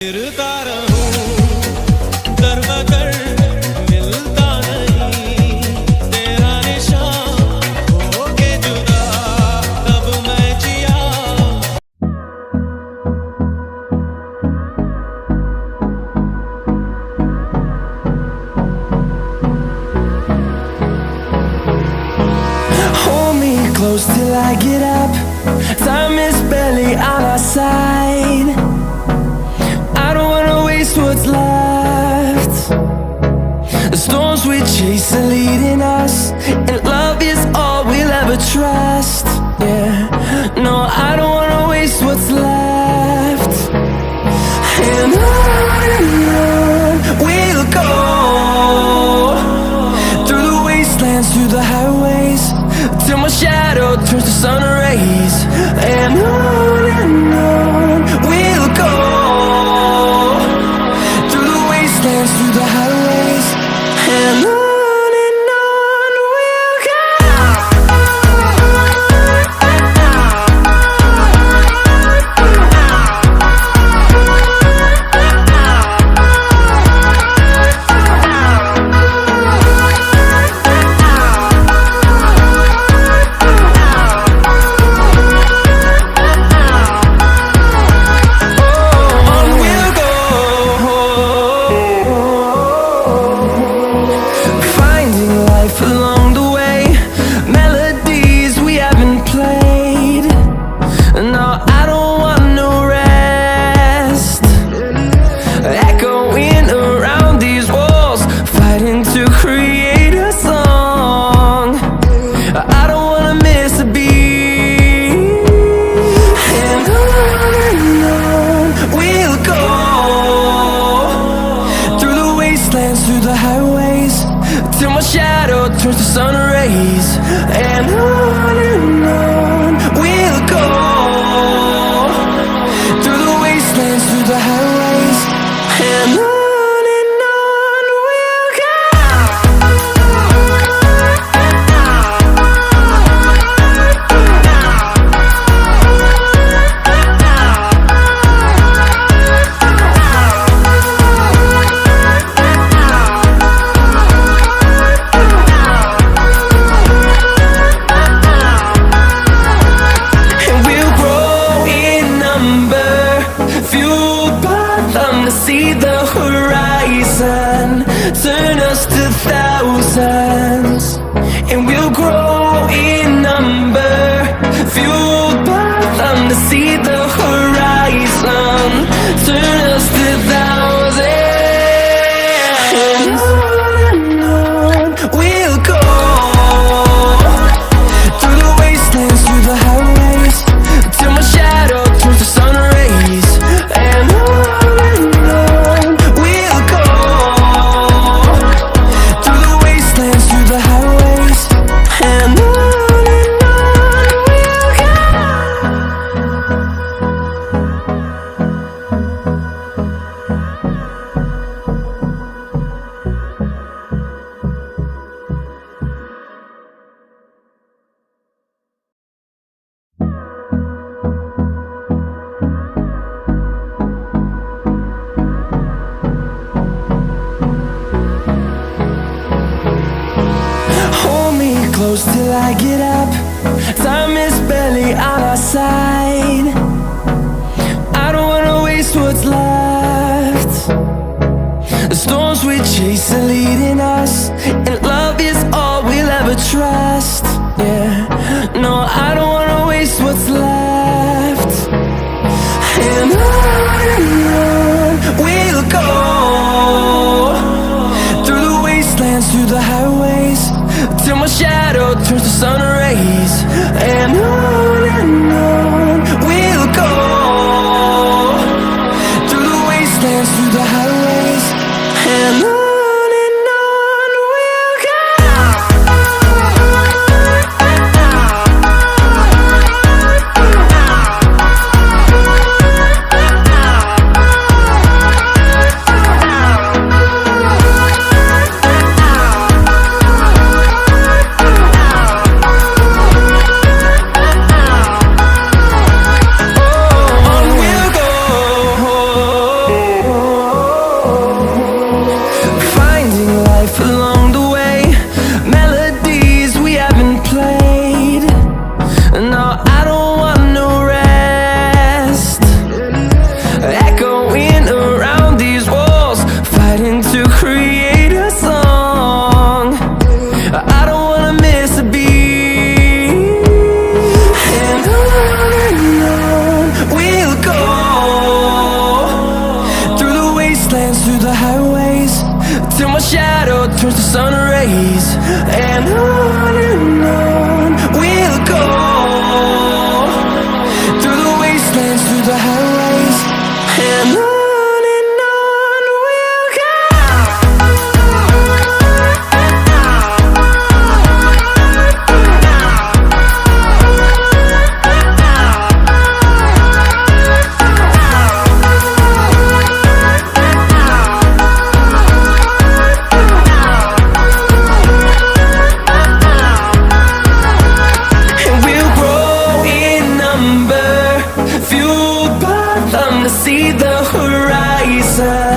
फिरता रहूं दर बदर मिलता नहीं तेरा निशान होके जुदा तब मैं जिया। Hold me close till I get up. Time is barely on our side. I don't wanna waste what's left. The storms we chase are leading us, and love is all we'll ever trust. Yeah, no, I don't wanna waste what's left. And on we'll go, through the wastelands, through the highways, till my shadow turns to sun rays. And on we'll go, through the wastelands, through the highways, and on we'll go. Along the way, melodies we haven't played. No, I don't want no rest. Echoing around these walls, fighting to create a song. I don't wanna miss a beat. And on we'll go, through the wastelands, through the highways, till my shadow turns to sun rays. And on we'll go, through the wastelands, through the highways, and on we'll go. See the horizon turn us to thousands, and we'll grow in number, fueled by them to see the horizon turn us to thousands. And on we'll go, through the wastelands, through the highways, till my shadow turns to sun rays. And close till I get up. Time is barely on our side. I don't wanna waste what's left. The storms we chase are leading us, and love is all we'll ever trust. Yeah, no, I don't wanna waste what's left. And on we'll go, through the wastelands, through the highways, till my shadow turns to sun rays. And on we'll go, through the wastelands, through the highways, and on. Oh, life along the way, melodies we haven't played. No, I don't want no rest, echoing around these walls, fighting to create a song. I don't wanna miss a beat, and on we'll go, through the wastelands, through the highways, till my shadow turns to sun rays. And on we'll go, through the wastelands, through the highways, and on we'll go. And we'll grow in number, fueled by them to see the horizon.